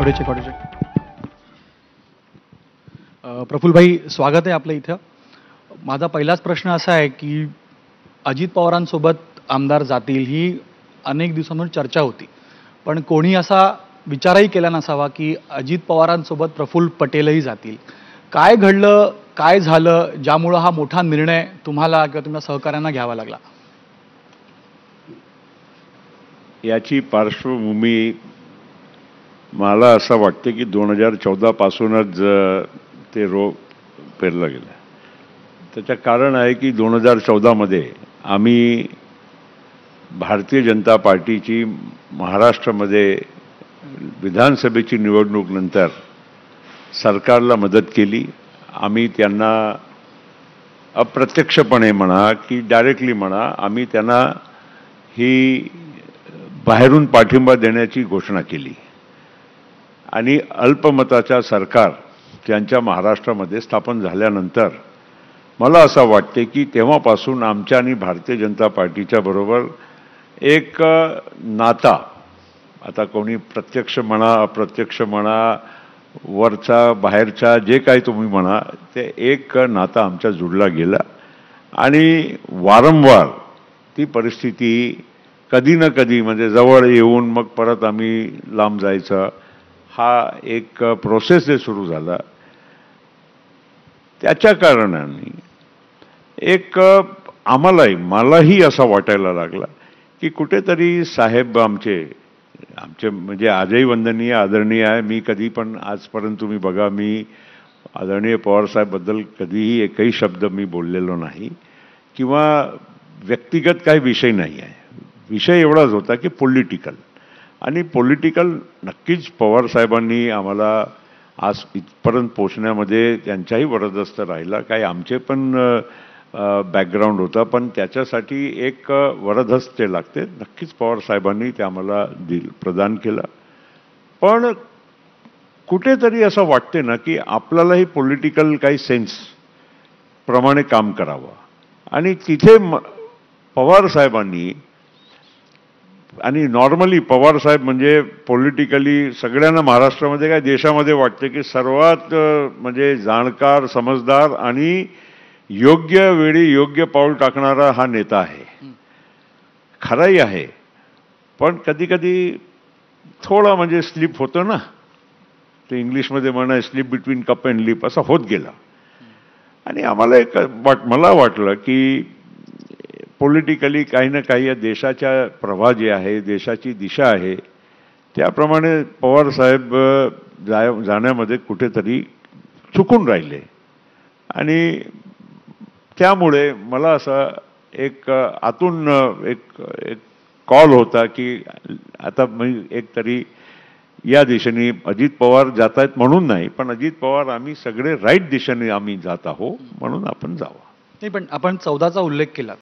Audio check audio check. Prafullbhai, स्वागत आहे आपलं इथं. माझा पहिलाच प्रश्न असा आहे की अजित पवारांसोबत आमदार जातील ही अनेक दिवसांपासून चर्चा होती, पण कोणी असा विचारही केला नसावा की अजित पवारांसोबत प्रफुल्ल पटेलही जातील. काय घडलं, काय झालं ज्यामुळं हा मोठा निर्णय तुम्हाला किंवा तुमच्या सहकाऱ्यांना घ्यावा लागला? याची पार्श्वभूमी मला असं वाटते की 2014 पासूनच ते रोप पेरलं गेलं. त्याचं कारण आहे की 2014 मध्ये आम्ही भारतीय जनता पार्टीची महाराष्ट्रामध्ये विधानसभेची निवडणूक नंतर सरकारला मदत केली. आम्ही त्यांना अप्रत्यक्षपणे म्हणा की डायरेक्टली म्हणा, आम्ही त्यांना ही बाहेरून पाठिंबा देण्याची घोषणा केली आणि अल्पमताच्या सरकार त्यांच्या महाराष्ट्रामध्ये स्थापन झाल्यानंतर मला असं वाटते की तेव्हापासून आमच्या आणि भारतीय जनता पार्टीच्या बरोबर एक नाता, आता कोणी प्रत्यक्ष म्हणा अप्रत्यक्ष म्हणा, वरचा बाहेरचा जे काही तुम्ही म्हणा, ते एक नाता आमच्या जुडला गेला आणि वारंवार ती परिस्थिती कधी ना कधी म्हणजे जवळ येऊन मग परत आम्ही लांब जायचं, हा एक प्रोसेस जे सुरू झाला त्याच्या कारणाने एक मलाही असं वाटायला लागला की कुठेतरी साहेब आमचे म्हणजे आजही वंदनीय आदरणीय आहे. मी कधी पण आजपर्यंत तुम्ही बघा, मी आदरणीय पवारसाहेबबद्दल कधीही एकही शब्द मी बोललेलो नाही किंवा व्यक्तिगत काही विषय नाही आहे. विषय एवढाच होता की पॉलिटिकल, आणि पॉलिटिकल नक्कीच पवारसाहेबांनी आम्हाला आज इथपर्यंत पोचण्यामध्ये त्यांचाही वरदहस्त राहिला. काही आमचे पण बॅकग्राऊंड होता, पण त्याच्यासाठी एक वरदहस्त ते लागते. नक्कीच पवारसाहेबांनी ते आम्हाला प्रदान केलं. पण कुठेतरी असं वाटते ना की आपल्यालाही पॉलिटिकल काही सेन्स प्रमाणे काम करावं, आणि तिथे पवारसाहेबांनी, आणि नॉर्मली पवारसाहेब म्हणजे पॉलिटिकली सगळ्यांना महाराष्ट्रामध्ये काय देशामध्ये वाटते की सर्वात म्हणजे जाणकार, समजदार आणि योग्य वेळी योग्य पाऊल टाकणारा हा नेता आहे. खरंही आहे, पण कधी कधी थोडा म्हणजे स्लिप होतं ना, ते इंग्लिशमध्ये म्हणा slip between cup and lip, असं होत गेला. आणि आम्हाला मला वाटलं की पॉलिटिकली काही ना काही या देशाच्या प्रवाह जे आहे, देशाची दिशा आहे, त्याप्रमाणे पवारसाहेब जाण्यामध्ये कुठेतरी चुकून राहिले. आणि त्यामुळे मला असं एक आतून एक कॉल होता की आता मी एक तरी या दिशेने अजित पवार जात आहेत म्हणून नाही, पण अजित पवार आम्ही सगळे राईट दिशेने आम्ही जात आहोत म्हणून आपण जावं. नाही, पण आपण 14चा उल्लेख केला.